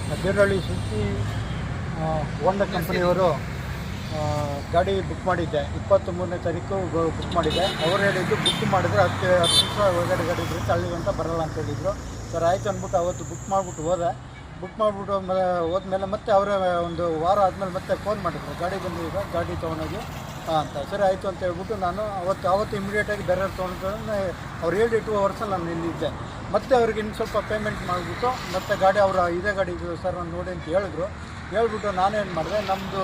ದೇವನಹಳ್ಳಿ ಸುತ್ತಿ ಹೋಂಡಾ ಕಂಪನಿಯವರು ಗಾಡಿ ಬುಕ್ ಮಾಡಿದ್ದೆ. 23ನೇ ತಾರೀಕು ಬುಕ್ ಮಾಡಿದ್ದೆ. ಅವರು ಹೇಳಿದ್ದು ಬುಕ್ ಮಾಡಿದ್ರೆ 10 ನಿಮಿಷ ಒಳಗಡೆ ಗಾಡಿ ಇದ್ರೆ ಅಲ್ಲಿಗೆ ಅಂತ ಬರೋಲ್ಲ ಅಂತ ಹೇಳಿದರು. ಸರ್ ಆಯಿತು ಅಂದ್ಬಿಟ್ಟು ಅವತ್ತು ಬುಕ್ ಮಾಡಿಬಿಟ್ಟು ಹೋದೆ. ಬುಕ್ ಮಾಡಿಬಿಟ್ಟು ಹೋದ್ಮೇಲೆ ಮತ್ತೆ ಅವರೇ ಒಂದು ವಾರ ಆದಮೇಲೆ ಮತ್ತೆ ಫೋನ್ ಮಾಡಿದ್ರು, ಗಾಡಿ ಬಂದಿದೆ, ಗಾಡಿ ತೊಗೊಂಡೋಗಿ ಅಂತ. ಸರಿ ಆಯಿತು ಅಂತ ಹೇಳ್ಬಿಟ್ಟು ನಾನು ಅವತ್ತು ಇಮಿಡಿಯೇಟಾಗಿ ಬೇರೆ ತೊಗೊಂಡು ಅವ್ರು ಹೇಳಿ 2 ಅವರ್ಸಲ್ಲಿ ನಾನು ಇಲ್ಲಿದ್ದೆ. ಮತ್ತೆ ಅವ್ರಿಗೆ ಇನ್ನು ಸ್ವಲ್ಪ ಪೇಮೆಂಟ್ ಮಾಡಿಬಿಟ್ಟು ಮತ್ತೆ ಗಾಡಿ ಅವರ ಇದೇ ಗಾಡಿ ಇದು ಸರ್ ನಾನು ನೋಡಿ ಅಂತ ಹೇಳ್ಬಿಟ್ಟು ನಾನೇನು ಮಾಡಿದೆ, ನಮ್ಮದು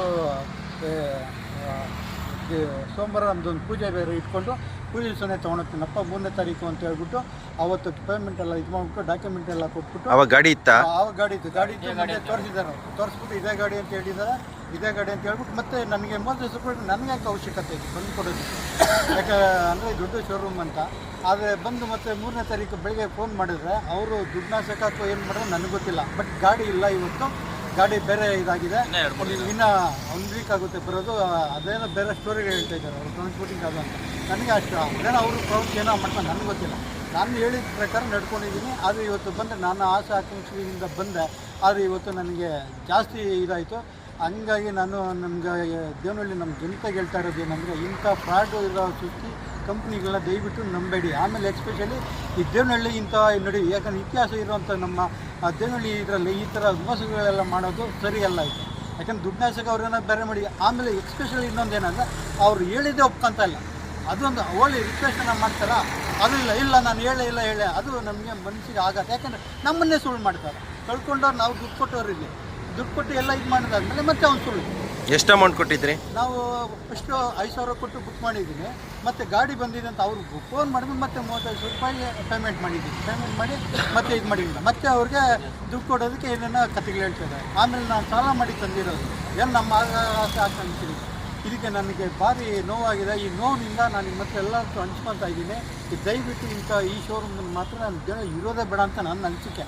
ಸೋಮವಾರ ನಮ್ಮದೊಂದು ಪೂಜೆ ಬೇರೆ ಇಟ್ಕೊಂಡು ಪೂಜೆ ಸೊನ್ನೆ ತೊಗೊಂಡೋಗ್ತೀನಪ್ಪ 3ನೇ ತಾರೀಕು ಅಂತ ಹೇಳ್ಬಿಟ್ಟು ಅವತ್ತು ಪೇಮೆಂಟ್ ಎಲ್ಲ ಇದು ಮಾಡಿಬಿಟ್ಟು ಡಾಕ್ಯುಮೆಂಟ್ ಎಲ್ಲ ಕೊಟ್ಬಿಟ್ಟು ಅವಾಗ ಗಾಡಿ ಇತ್ತಾ? ಆವಾಗ ಗಾಡಿ ಇತ್ತು ತೋರಿಸಿದ್ದಾರೆ, ತೋರಿಸ್ಬಿಟ್ಟು ಇದೇ ಗಾಡಿ ಅಂತ ಹೇಳಿದ್ದಾರೆ. ಇದೇ ಗಾಡಿ ಅಂತ ಹೇಳ್ಬಿಟ್ಟು ಮತ್ತೆ ನನಗೆ ಮೊದಲು ಸಪ್ರೇಟ್ ನನಗೆ ಯಾಕೆ ಅವಶ್ಯಕತೆ ಇತ್ತು ಬಂದು ಕೊಡೋದಕ್ಕೆ, ಯಾಕೆ ಅಂದರೆ ದೊಡ್ಡ ಶೋರೂಮ್ ಅಂತ. ಆದರೆ ಬಂದು ಮತ್ತೆ 3ನೇ ತಾರೀಕು ಬೆಳಗ್ಗೆ ಫೋನ್ ಮಾಡಿದ್ರೆ ಅವರು ದುಡ್ಡನ್ನ ಸಕಾಕು ಏನು ಮಾಡಿದ್ರೆ ನನಗೆ ಗೊತ್ತಿಲ್ಲ. ಬಟ್ ಗಾಡಿ ಇಲ್ಲ, ಇವತ್ತು ಗಾಡಿ ಬೇರೆ ಇದಾಗಿದೆ, ಇನ್ನೂ 1 ವೀಕ್ ಆಗುತ್ತೆ ಬರೋದು. ಅದೇನೋ ಬೇರೆ ಸ್ಟೋರಿಗೆ ಹೇಳ್ತಾ ಇದ್ದಾರೆ ಅವರು ಟ್ರಾನ್ಸ್ಪೋರ್ಟಿಂಗ್ ಅದು ಅಂತ. ನನಗೆ ಅಷ್ಟು ಅದೇನೋ ಅವರು ಪ್ರೌಡ್ ಏನೋ ಮಾಡ್ತಾರೆ ನನಗೆ ಗೊತ್ತಿಲ್ಲ. ನಾನು ಹೇಳಿದ ಪ್ರಕಾರ ನಡ್ಕೊಂಡಿದ್ದೀನಿ. ಆದರೆ ಇವತ್ತು ಬಂದರೆ ನಾನು ಆಸೆ ಆಕಾಂಕ್ಷೆಯಿಂದ ಬಂದೆ, ಆದರೆ ಇವತ್ತು ನನಗೆ ಜಾಸ್ತಿ ಇದಾಯಿತು. ಹಂಗಾಗಿ ನಾನು ನಮ್ಗೆ ದೇವನಹಳ್ಳಿ ನಮ್ಮ ಜನತೆಗೆ ಹೇಳ್ತಾ ಇರೋದು ಏನಂದರೆ, ಇಂಥ ಫ್ರಾಡು ಇರೋ ಸುತ್ತಿ ಕಂಪ್ನಿಗಳನ್ನ ದಯವಿಟ್ಟು ನಂಬೇಡಿ. ಆಮೇಲೆ ಎಸ್ಪೆಷಲಿ ಈ ದೇವನಹಳ್ಳಿ ಇಂಥ ನೋಡಿ, ಯಾಕಂದರೆ ಇತಿಹಾಸ ಇರುವಂಥ ನಮ್ಮ ದೇವನಹಳ್ಳಿ ಇದರಲ್ಲಿ ಈ ಥರ ಮೋಸಗಳೆಲ್ಲ ಮಾಡೋದು ಸರಿಯಲ್ಲ ಇದು. ಯಾಕಂದ್ರೆ ದುಡ್ನಾಸಕ ಅವ್ರನ್ನ ಬೇರೆ ಮಾಡಿ. ಆಮೇಲೆ ಎಸ್ಪೆಷಲಿ ಇನ್ನೊಂದು ಏನಂದರೆ, ಅವ್ರು ಹೇಳಿದ್ದೇ ಒಪ್ಕೊಂತ ಇಲ್ಲ. ಅದೊಂದು ಒಳ್ಳೆ ರಿಕ್ವೆಸ್ಟನ್ನು ಮಾಡ್ತಾರ, ಅದು ಇಲ್ಲ ನಾನು ಹೇಳೇ ಅದು ನಮಗೆ ಮನಸ್ಸಿಗೆ ಆಗತ್ತೆ. ಯಾಕಂದರೆ ನಮ್ಮನ್ನೇ ಸುಳ್ಳು ಮಾಡ್ತಾರೆ. ಕಳ್ಕೊಂಡವ್ರು ನಾವು ದುಡ್ಡು ಕೊಟ್ಟವ್ರಿಗೆ ದುಡ್ಡು ಕೊಟ್ಟು ಎಲ್ಲ ಇದು ಮಾಡಿದಾದ್ಮೇಲೆ ಮತ್ತೆ ಅವ್ನು ಸುಳ್ಳು. ಎಷ್ಟು ಅಮೌಂಟ್ ಕೊಟ್ಟಿದ್ರಿ? ನಾವು ಫಸ್ಟು 5,000 ಕೊಟ್ಟು ಬುಕ್ ಮಾಡಿದ್ದೀನಿ. ಮತ್ತು ಗಾಡಿ ಬಂದಿದೆ ಅಂತ ಅವರು ಫೋನ್ ಮಾಡಿದ್ಮೇಲೆ ಮತ್ತೆ 35,000 ರೂಪಾಯಿ ಪೇಮೆಂಟ್ ಮಾಡಿದ್ದೀನಿ. ಪೇಮೆಂಟ್ ಮಾಡಿ ಮತ್ತೆ ಇದು ಮಾಡಿಲ್ಲ. ಮತ್ತೆ ಅವ್ರಿಗೆ ದುಡ್ಡು ಕೊಡೋದಕ್ಕೆ ಏನೇನೋ ಕಥೆಗಳು ಹೇಳ್ತಿದ್ದಾರೆ. ಆಮೇಲೆ ನಾನು ಸಾಲ ಮಾಡಿ ತಂದಿರೋದು ಏನು ನಮ್ಮ ಆಸೆ ಆಕಾಂಕ್ಷೆ. ಇದಕ್ಕೆ ನನಗೆ ಭಾರಿ ನೋವಾಗಿದೆ. ಈ ನೋವಿನಿಂದ ನಾನು ನಿಮ್ಮ ಹತ್ರ ಎಲ್ಲರೂ ಹಂಚ್ಕೊತಾ ಇದ್ದೀನಿ. ದಯವಿಟ್ಟು ಈ ಶೋರೂಮ್ ಮಾತ್ರ ನಾನು ಇರೋದೇ ಬೇಡ ಅಂತ ನನ್ನ ಅನಿಸಿಕೆ.